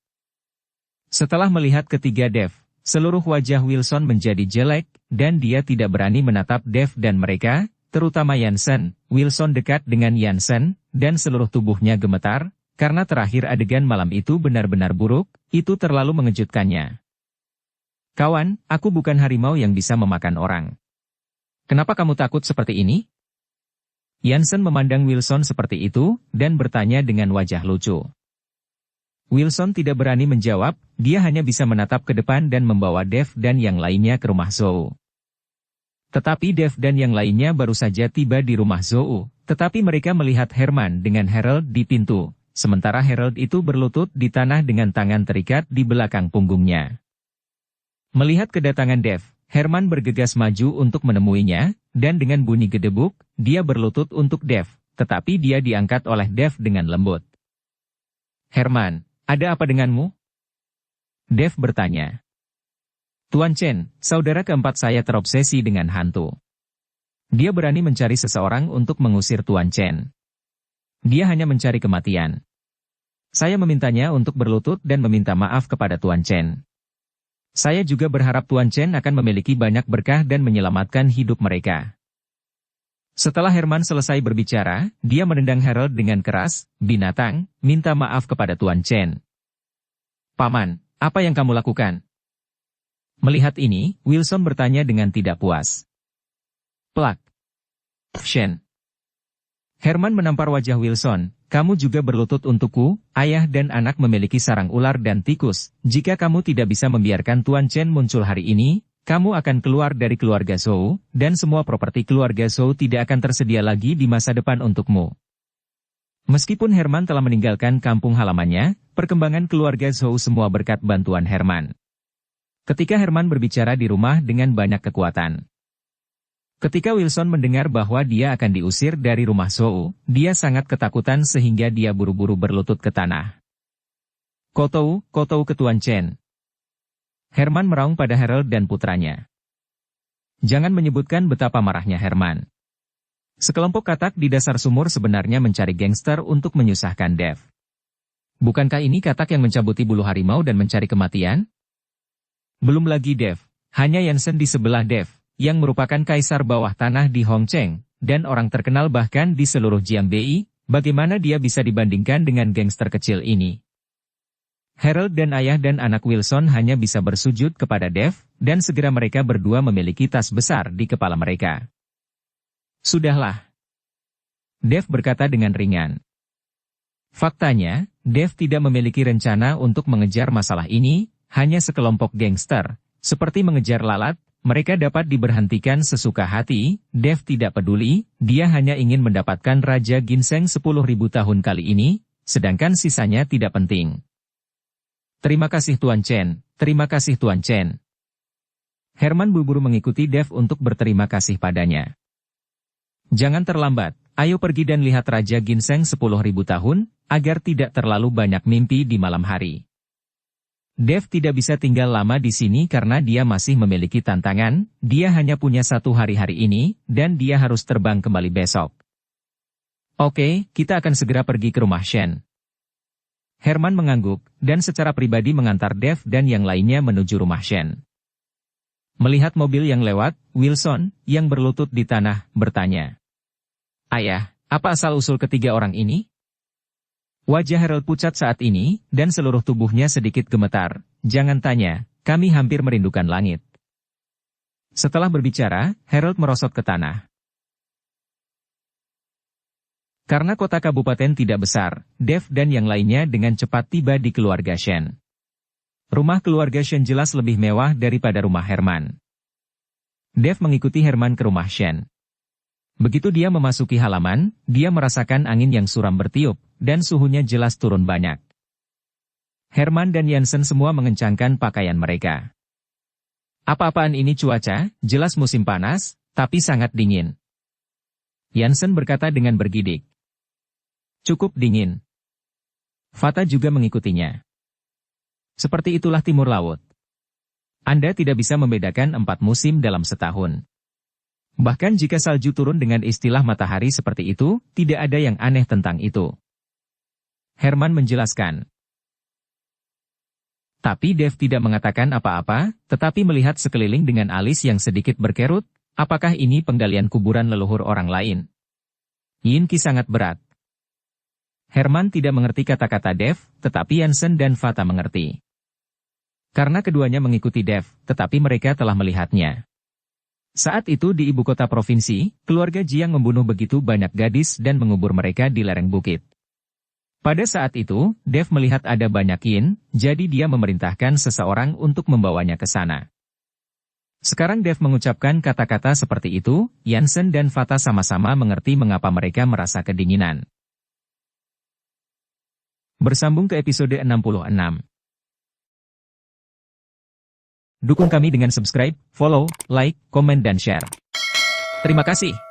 Setelah melihat ketiga Dev, seluruh wajah Wilson menjadi jelek, dan dia tidak berani menatap Dev dan mereka, terutama Yansen. Wilson dekat dengan Yansen, dan seluruh tubuhnya gemetar, karena terakhir adegan malam itu benar-benar buruk, itu terlalu mengejutkannya. "Kawan, aku bukan harimau yang bisa memakan orang. Kenapa kamu takut seperti ini?" Yansen memandang Wilson seperti itu, dan bertanya dengan wajah lucu. Wilson tidak berani menjawab, dia hanya bisa menatap ke depan dan membawa Dev dan yang lainnya ke rumah Zhou. Tetapi Dev dan yang lainnya baru saja tiba di rumah Zhou, tetapi mereka melihat Herman dengan Harold di pintu, sementara Harold itu berlutut di tanah dengan tangan terikat di belakang punggungnya. Melihat kedatangan Dev, Herman bergegas maju untuk menemuinya, dan dengan bunyi gedebuk, dia berlutut untuk Dev, tetapi dia diangkat oleh Dev dengan lembut. "Herman, ada apa denganmu?" Dev bertanya. "Tuan Chen, saudara keempat saya terobsesi dengan hantu. Dia berani mencari seseorang untuk mengusir Tuan Chen. Dia hanya mencari kematian. Saya memintanya untuk berlutut dan meminta maaf kepada Tuan Chen. Saya juga berharap Tuan Chen akan memiliki banyak berkah dan menyelamatkan hidup mereka." Setelah Herman selesai berbicara, dia menendang Harold dengan keras, "Binatang, minta maaf kepada Tuan Chen." "Paman, apa yang kamu lakukan?" Melihat ini, Wilson bertanya dengan tidak puas. "Plak. Shen." Herman menampar wajah Wilson, "Kamu juga berlutut untukku, ayah dan anak memiliki sarang ular dan tikus. Jika kamu tidak bisa membiarkan Tuan Chen muncul hari ini, kamu akan keluar dari keluarga Zhou, dan semua properti keluarga Zhou tidak akan tersedia lagi di masa depan untukmu." Meskipun Herman telah meninggalkan kampung halamannya, perkembangan keluarga Zhou semua berkat bantuan Herman. Ketika Herman berbicara di rumah dengan banyak kekuatan. Ketika Wilson mendengar bahwa dia akan diusir dari rumah Zhou, dia sangat ketakutan sehingga dia buru-buru berlutut ke tanah. Kotou ke Tuan Chen." Herman meraung pada Harold dan putranya. Jangan menyebutkan betapa marahnya Herman. Sekelompok katak di dasar sumur sebenarnya mencari gangster untuk menyusahkan Dev. Bukankah ini katak yang mencabuti bulu harimau dan mencari kematian? Belum lagi Dev, hanya Yansen di sebelah Dev, yang merupakan kaisar bawah tanah di Hongcheng, dan orang terkenal bahkan di seluruh Jiangbei, bagaimana dia bisa dibandingkan dengan gangster kecil ini? Harold dan ayah dan anak Wilson hanya bisa bersujud kepada Dev, dan segera mereka berdua memiliki tas besar di kepala mereka. "Sudahlah," Dev berkata dengan ringan. Faktanya, Dev tidak memiliki rencana untuk mengejar masalah ini, hanya sekelompok gangster, seperti mengejar lalat, mereka dapat diberhentikan sesuka hati. Dev tidak peduli, dia hanya ingin mendapatkan Raja Ginseng 10.000 tahun kali ini, sedangkan sisanya tidak penting. "Terima kasih Tuan Chen, terima kasih Tuan Chen." Herman buru-buru mengikuti Dev untuk berterima kasih padanya. "Jangan terlambat, ayo pergi dan lihat Raja Ginseng 10.000 tahun, agar tidak terlalu banyak mimpi di malam hari." Dev tidak bisa tinggal lama di sini karena dia masih memiliki tantangan, dia hanya punya satu hari ini, dan dia harus terbang kembali besok. "Oke, kita akan segera pergi ke rumah Shen." Herman mengangguk, dan secara pribadi mengantar Dev dan yang lainnya menuju rumah Shen. Melihat mobil yang lewat, Wilson, yang berlutut di tanah, bertanya. "Ayah, Apa asal-usul ketiga orang ini? Wajah Harold pucat saat ini, dan seluruh tubuhnya sedikit gemetar. Jangan tanya, kami hampir merindukan langit. Setelah berbicara, Harold merosot ke tanah. Karena kota kabupaten tidak besar, Dev dan yang lainnya dengan cepat tiba di keluarga Shen. Rumah keluarga Shen jelas lebih mewah daripada rumah Herman. Dev mengikuti Herman ke rumah Shen. Begitu dia memasuki halaman, dia merasakan angin yang suram bertiup, dan suhunya jelas turun banyak. Herman dan Jansen semua mengencangkan pakaian mereka. Apa-apaan ini cuaca, jelas musim panas, tapi sangat dingin. Jansen berkata dengan bergidik. Cukup dingin. Fata juga mengikutinya. Seperti itulah timur laut. Anda tidak bisa membedakan 4 musim dalam setahun. Bahkan jika salju turun dengan istilah matahari seperti itu, tidak ada yang aneh tentang itu. Herman menjelaskan. Tapi Dev tidak mengatakan apa-apa, tetapi melihat sekeliling dengan alis yang sedikit berkerut, apakah ini penggalian kuburan leluhur orang lain? Yinki sangat berat. Herman tidak mengerti kata-kata Dev, tetapi Jansen dan Fata mengerti. Karena keduanya mengikuti Dev, tetapi mereka telah melihatnya. Saat itu di ibu kota provinsi, keluarga Jiang membunuh begitu banyak gadis dan mengubur mereka di lereng bukit. Pada saat itu, Dev melihat ada banyak yin, jadi dia memerintahkan seseorang untuk membawanya ke sana. Sekarang Dev mengucapkan kata-kata seperti itu, Jansen dan Fata sama-sama mengerti mengapa mereka merasa kedinginan. Bersambung ke episode 66. Dukung kami dengan subscribe, follow, like, komen dan share. Terima kasih.